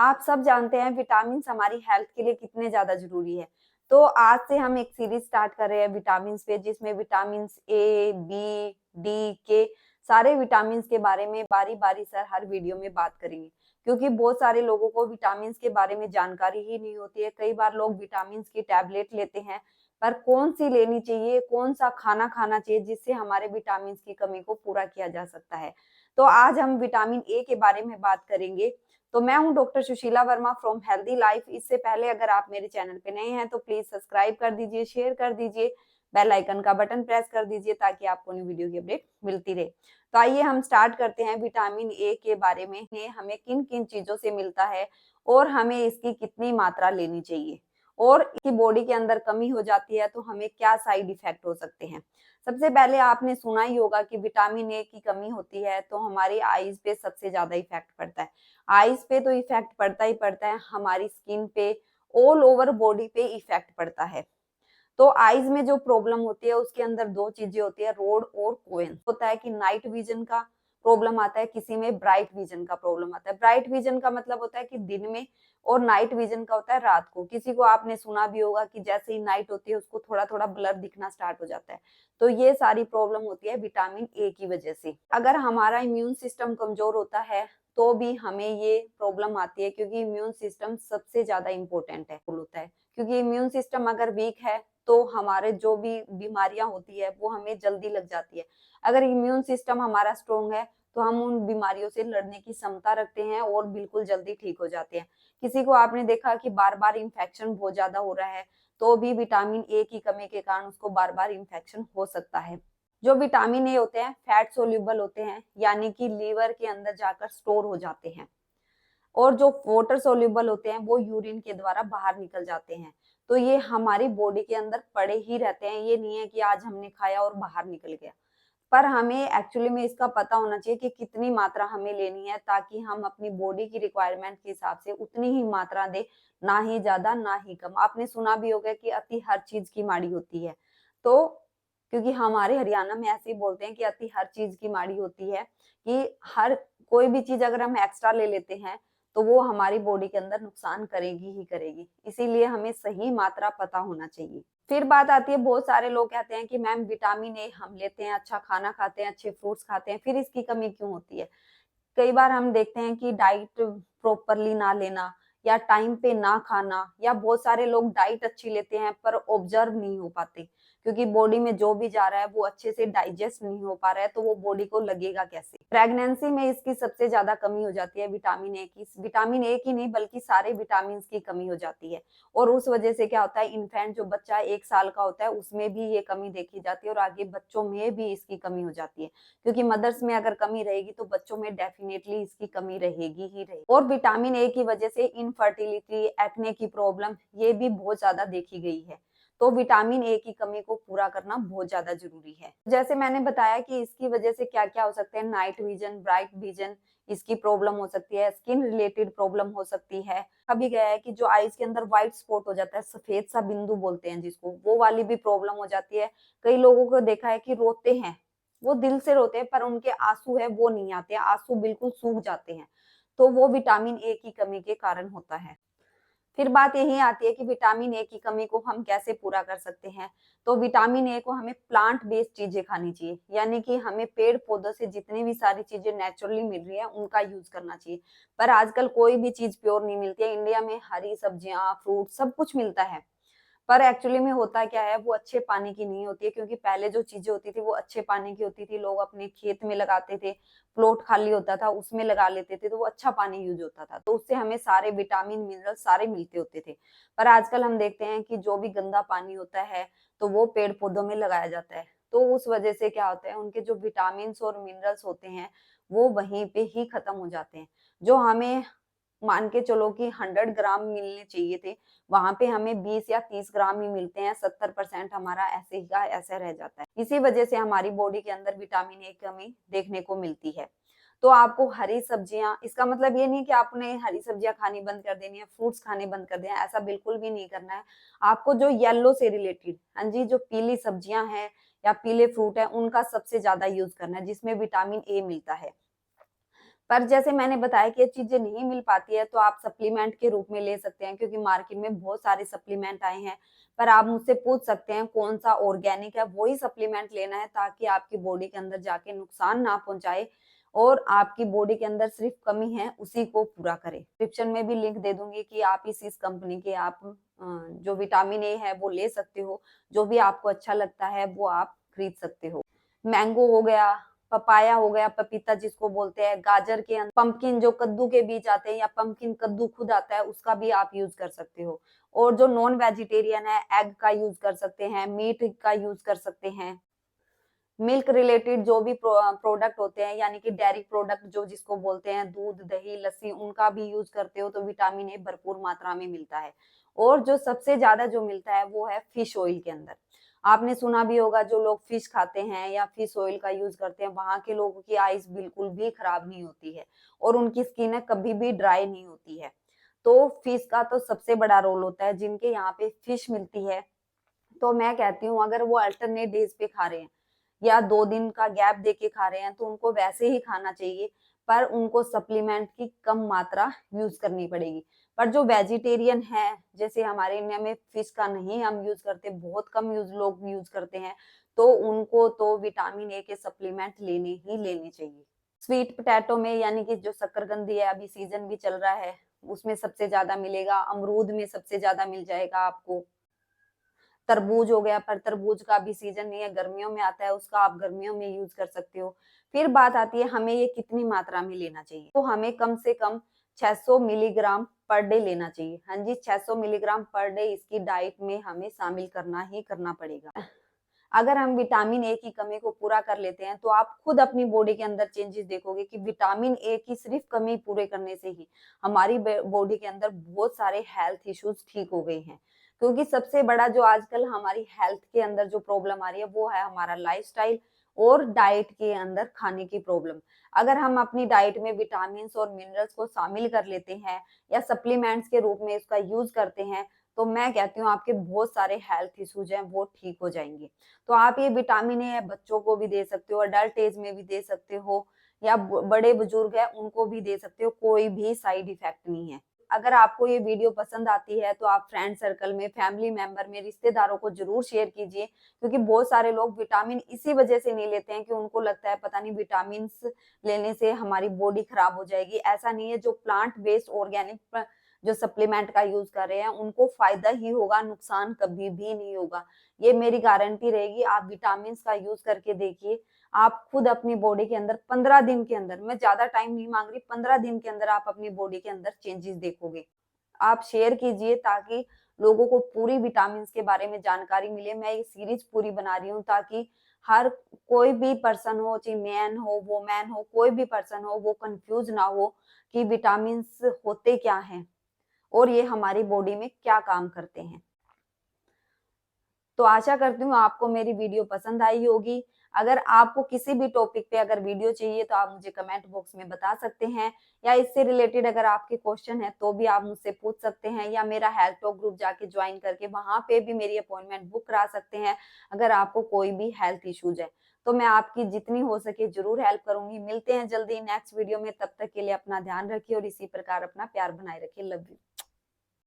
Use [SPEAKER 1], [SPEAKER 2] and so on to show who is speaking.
[SPEAKER 1] आप सब जानते हैं विटामिन हमारी हेल्थ के लिए कितने ज्यादा जरूरी है। तो आज से हम एक सीरीज स्टार्ट कर रहे हैं विटामिन पे, जिसमें विटामिन ए, बी, डी के सारे विटामिन के बारे में बारी बारी सर हर वीडियो में बात करेंगे। क्योंकि बहुत सारे लोगों को विटामिन के बारे में जानकारी ही नहीं होती है। कई बार लोग विटामिन की टैबलेट लेते हैं, पर कौन सी लेनी चाहिए, कौन सा खाना खाना चाहिए जिससे हमारे विटामिन की कमी को पूरा किया जा सकता है। तो आज हम विटामिन ए के बारे में बात करेंगे। तो मैं हूं doctor Sushila Verma from healthy life. इससे पहले अगर आप मेरे चैनल पे नए हैं तो प्लीज सब्सक्राइब कर दीजिए, शेयर कर दीजिए, बेल आइकन का बटन प्रेस कर दीजिए ताकि आपको न्यू वीडियो की अपडेट मिलती रहे। तो आइए हम स्टार्ट करते हैं विटामिन ए के बारे में। हमें किन किन चीजों से मिलता है और हमें इसकी कितनी मात्रा लेनी चाहिए, और इसकी बॉडी के अंदर कमी हो जाती है तो हमें क्या साइड इफेक्ट हो सकते हैं। सबसे पहले आपने सुना ही होगा कि विटामिन ए की कमी होती है तो हमारी आईज पे सबसे ज्यादा इफेक्ट पड़ता है। आईज पे तो इफेक्ट पड़ता ही पड़ता है, हमारी स्किन पे, ऑल ओवर बॉडी पे इफेक्ट पड़ता है। तो आईज में जो प्रॉब्लम होती है उसके अंदर दो चीजें होती है, रोड और कोएन। होता है कि नाइट विजन का प्रॉब्लम आता है, किसी में ब्राइट विजन का प्रॉब्लम आता है। ब्राइट विजन का मतलब होता है कि दिन में, और नाइट विजन का होता है रात को। किसी को आपने सुना भी होगा कि जैसे ही नाइट होती है उसको थोड़ा थोड़ा ब्लर दिखना स्टार्ट हो जाता है। तो ये सारी प्रॉब्लम होती है विटामिन ए की वजह से। अगर हमारा इम्यून सिस्टम कमजोर होता है तो भी हमें ये प्रॉब्लम आती है, क्योंकि इम्यून सिस्टम सबसे ज्यादा इंपॉर्टेंट है होता है। क्योंकि इम्यून सिस्टम अगर वीक है तो हमारे जो भी बीमारियां होती है वो हमें जल्दी लग जाती है। अगर इम्यून सिस्टम हमारा स्ट्रोंग है तो हम उन बीमारियों से लड़ने की क्षमता रखते हैं और बिल्कुल जल्दी ठीक हो जाते हैं। किसी को आपने देखा कि बार बार इन्फेक्शन बहुत ज्यादा हो रहा है तो भी विटामिन ए की कमी के कारण उसको बार बार इन्फेक्शन हो सकता है। जो विटामिन ए होते हैं फैट सोल्यूबल होते हैं, यानी कि लीवर के अंदर जाकर स्टोर हो जाते हैं। और जो वाटर सोल्यूबल होते हैं वो यूरिन के द्वारा बाहर निकल जाते हैं। तो ये हमारी बॉडी के अंदर पड़े ही रहते हैं, ये नहीं है कि आज हमने खाया और बाहर निकल गया। पर हमें एक्चुअली में इसका पता होना चाहिए कि कितनी मात्रा हमें लेनी है, ताकि हम अपनी बॉडी की रिक्वायरमेंट के हिसाब से उतनी ही मात्रा दे, ना ही ज्यादा ना ही कम। आपने सुना भी होगा कि अति हर चीज की माड़ी होती है। तो क्योंकि हमारे हरियाणा में ऐसे ही बोलते हैं कि अति हर चीज की माड़ी होती है, कि हर कोई भी चीज अगर हम एक्स्ट्रा ले लेते हैं तो वो हमारी बॉडी के अंदर नुकसान करेगी ही करेगी। इसीलिए हमें सही मात्रा पता होना चाहिए। फिर बात आती है, बहुत सारे लोग कहते हैं कि मैम विटामिन ए हम लेते हैं, अच्छा खाना खाते हैं, अच्छे फ्रूट्स खाते हैं, फिर इसकी कमी क्यों होती है। कई बार हम देखते हैं कि डाइट प्रॉपरली ना लेना, या टाइम पे ना खाना, या बहुत सारे लोग डाइट अच्छी लेते हैं पर ऑब्जर्व नहीं हो पाते, क्योंकि बॉडी में जो भी जा रहा है वो अच्छे से डाइजेस्ट नहीं हो पा रहा है तो वो बॉडी को लगेगा कैसे। प्रेगनेंसी में इसकी सबसे ज्यादा कमी हो जाती है विटामिन ए की। विटामिन ए की नहीं बल्कि सारे विटामिन की कमी हो जाती है। और उस वजह से क्या होता है, इन्फेंट जो बच्चा 1 साल का होता है उसमें भी ये कमी देखी जाती है, और आगे बच्चों में भी इसकी कमी हो जाती है। क्योंकि मदर्स में अगर कमी रहेगी तो बच्चों में डेफिनेटली इसकी कमी रहेगी ही रहेगी। और विटामिन ए की वजह से इनफर्टिलिटी, एक्ने की प्रॉब्लम ये भी बहुत ज्यादा देखी गई है। तो विटामिन ए की कमी को पूरा करना बहुत ज्यादा जरूरी है। जैसे मैंने बताया कि इसकी वजह से क्या क्या हो सकते हैं, नाइट विजन, ब्राइट विजन, इसकी प्रॉब्लम हो सकती है, स्किन रिलेटेड प्रॉब्लम हो सकती है। अभी गया है कि जो आईज के अंदर व्हाइट स्पॉट हो जाता है, सफेद सा बिंदु बोलते हैं जिसको, वो वाली भी प्रॉब्लम हो जाती है। कई लोगों को देखा है कि रोते हैं, वो दिल से रोते हैं पर उनके आंसू है वो नहीं आते हैं, आंसू बिल्कुल सूख जाते हैं। तो वो विटामिन ए की कमी के कारण होता है। फिर बात यही आती है कि विटामिन ए की कमी को हम कैसे पूरा कर सकते हैं। तो विटामिन ए को हमें प्लांट बेस्ड चीजें खानी चाहिए, यानी कि हमें पेड़ पौधों से जितनी भी सारी चीजें नेचुरली मिल रही है उनका यूज करना चाहिए। पर आजकल कोई भी चीज प्योर नहीं मिलती है। इंडिया में हरी सब्जियां, फ्रूट सब कुछ मिलता है, पर एक्चुअली में होता क्या है, वो अच्छे पानी की नहीं होती है। क्योंकि पहले जो चीजें होती थी वो अच्छे पानी की होती थी, लोग अपने खेत में लगाते थे, प्लॉट खाली होता था उसमें लगा लेते थे तो वो अच्छा पानी यूज होता था, तो उससे हमें सारे विटामिन मिनरल सारे मिलते होते थे। पर आजकल हम देखते हैं कि जो भी गंदा पानी होता है तो वो पेड़ पौधों में लगाया जाता है। तो उस वजह से क्या होता है, उनके जो विटामिन और मिनरल्स होते हैं वो वहीं पे ही खत्म हो जाते हैं। जो हमें मान के चलो कि 100 ग्राम मिलने चाहिए थे, वहां पे हमें 20 या 30 ग्राम ही मिलते हैं। 70% हमारा ऐसे ही का ऐसा रह जाता है। इसी वजह से हमारी बॉडी के अंदर विटामिन ए की कमी देखने को मिलती है। तो आपको हरी सब्जियां, इसका मतलब ये नहीं कि आपने हरी सब्जियां खानी बंद कर देनी है, फ्रूट्स खाने बंद कर देना है, ऐसा बिल्कुल भी नहीं करना है। आपको जो येलो से रिलेटेड, हाँ जी, जो पीली सब्जियां हैं या पीले फ्रूट है उनका सबसे ज्यादा यूज करना है, जिसमें विटामिन ए मिलता है। पर जैसे मैंने बताया कि ये चीजें नहीं मिल पाती है तो आप सप्लीमेंट के रूप में ले सकते हैं, क्योंकि मार्केट में बहुत सारे सप्लीमेंट आए हैं। पर आप मुझसे पूछ सकते हैं कौन सा ऑर्गेनिक है, वही सप्लीमेंट लेना है ताकि आपकी बॉडी के अंदर जाके नुकसान ना पहुंचाए और आपकी बॉडी के अंदर सिर्फ कमी है उसी को पूरा करे। डिस्क्रिप्शन में भी लिंक दे दूंगी कि आप इस कंपनी के आप जो विटामिन ए है वो ले सकते हो। जो भी आपको अच्छा लगता है वो आप खरीद सकते हो। मैंगो हो गया, पपाया हो गया, पपीता जिसको बोलते हैं, गाजर के अंदर पंपकिन जो कद्दू के बीज आते हैं या पंपकिन कद्दू खुद आता है उसका भी आप यूज कर सकते हो। और जो नॉन वेजिटेरियन है एग का यूज कर सकते हैं, मीट का यूज कर सकते हैं। मिल्क रिलेटेड जो भी प्रोडक्ट होते हैं यानी कि डेयरी प्रोडक्ट जो जिसको बोलते हैं, दूध दही लस्सी, उनका भी यूज करते हो तो विटामिन ए भरपूर मात्रा में मिलता है। और जो सबसे ज्यादा जो मिलता है वो है फिश ऑयल के अंदर। आपने सुना भी होगा जो लोग फिश खाते हैं या फिश ऑयल का यूज करते हैं वहां के लोगों की आईज बिल्कुल भी खराब नहीं होती है और उनकी स्किन कभी भी ड्राई नहीं होती है। तो फिश का तो सबसे बड़ा रोल होता है। जिनके यहाँ पे फिश मिलती है तो मैं कहती हूँ अगर वो अल्टरनेट डेज पे खा रहे हैं या 2 दिन का गैप देके खा रहे हैं तो उनको वैसे ही खाना चाहिए, पर उनको सप्लीमेंट की कम मात्रा यूज करनी पड़ेगी। पर जो वेजिटेरियन है, जैसे हमारे इंडिया में फिश का नहीं हम यूज करते, बहुत कम लोग यूज करते हैं, तो उनको तो विटामिन ए के सप्लीमेंट लेने ही लेने चाहिए। स्वीट पोटैटो में यानी कि जो शकरकंदी है, अभी सीजन भी चल रहा है, उसमें सबसे ज्यादा मिलेगा। अमरूद में सबसे ज्यादा मिल जाएगा आपको। तरबूज हो गया, पर तरबूज का भी सीजन नहीं है, गर्मियों में आता है, उसका आप गर्मियों में यूज कर सकते हो। फिर बात आती है हमें ये कितनी मात्रा में लेना चाहिए, तो हमें कम से कम 600 मिलीग्राम पर डे लेना चाहिए। हाँ जी, 600 मिलीग्राम पर डे इसकी डाइट में हमें शामिल करना ही करना पड़ेगा। अगर हम विटामिन ए की कमी को पूरा कर लेते हैं तो आप खुद अपनी बॉडी के अंदर चेंजेस देखोगे कि विटामिन ए की सिर्फ कमी पूरे करने से ही हमारी बॉडी के अंदर बहुत सारे हेल्थ इश्यूज ठीक हो गए हैं। क्योंकि सबसे बड़ा जो आजकल हमारी हेल्थ के अंदर जो प्रॉब्लम आ रही है वो है हमारा लाइफस्टाइल और डाइट के अंदर खाने की प्रॉब्लम। अगर हम अपनी डाइट में विटामिन और मिनरल्स को शामिल कर लेते हैं या सप्लीमेंट्स के रूप में इसका यूज करते हैं तो मैं कहती हूँ आपके बहुत सारे हेल्थ इश्यूज हैं वो ठीक हो जाएंगे। तो आप ये विटामिन ए बच्चों को भी दे सकते हो, अडल्ट एज में भी दे सकते हो, या बड़े बुजुर्ग है उनको भी दे सकते हो, कोई भी साइड इफेक्ट नहीं है। अगर आपको ये वीडियो पसंद आती है तो आप फ्रेंड सर्कल में, फैमिली मेंबर में, रिश्तेदारों को जरूर शेयर कीजिए, क्योंकि बहुत सारे लोग विटामिन इसी वजह से नहीं लेते हैं कि उनको लगता है पता नहीं विटामिन लेने से हमारी बॉडी खराब हो जाएगी। ऐसा नहीं है, जो प्लांट बेस्ड ऑर्गेनिक जो सप्लीमेंट का यूज कर रहे हैं उनको फायदा ही होगा, नुकसान कभी भी नहीं होगा, ये मेरी गारंटी रहेगी। आप विटामिन का यूज करके देखिए, आप खुद अपनी बॉडी के अंदर 15 दिन के अंदर, मैं ज्यादा टाइम नहीं मांग रही, 15 दिन के अंदर आप अपनी बॉडी के अंदर चेंजेस देखोगे। आप शेयर कीजिए ताकि लोगों को पूरी विटामिन के बारे में जानकारी मिले। मैं ये सीरीज पूरी बना रही हूँ ताकि हर कोई भी पर्सन हो, चाहे मैन हो वोमैन हो, कोई भी पर्सन हो, वो कंफ्यूज ना हो कि विटामिन होते क्या हैं और ये हमारी बॉडी में क्या काम करते हैं। तो आशा करती हूँ आपको मेरी वीडियो पसंद आई होगी। अगर आपको किसी भी टॉपिक पे अगर वीडियो चाहिए तो आप मुझे कमेंट बॉक्स में बता सकते हैं, या इससे रिलेटेड अगर आपके क्वेश्चन है तो भी आप मुझसे पूछ सकते हैं, या मेरा हेल्थ टॉक ग्रुप जाके ज्वाइन करके वहां पे भी मेरी अपॉइंटमेंट बुक करा सकते हैं अगर आपको कोई भी हेल्थ इश्यूज है। तो मैं आपकी जितनी हो सके जरूर हेल्प करूंगी। मिलते हैं जल्दी नेक्स्ट वीडियो में, तब तक के लिए अपना ध्यान रखिए और इसी प्रकार अपना प्यार बनाए रखिए। Love you.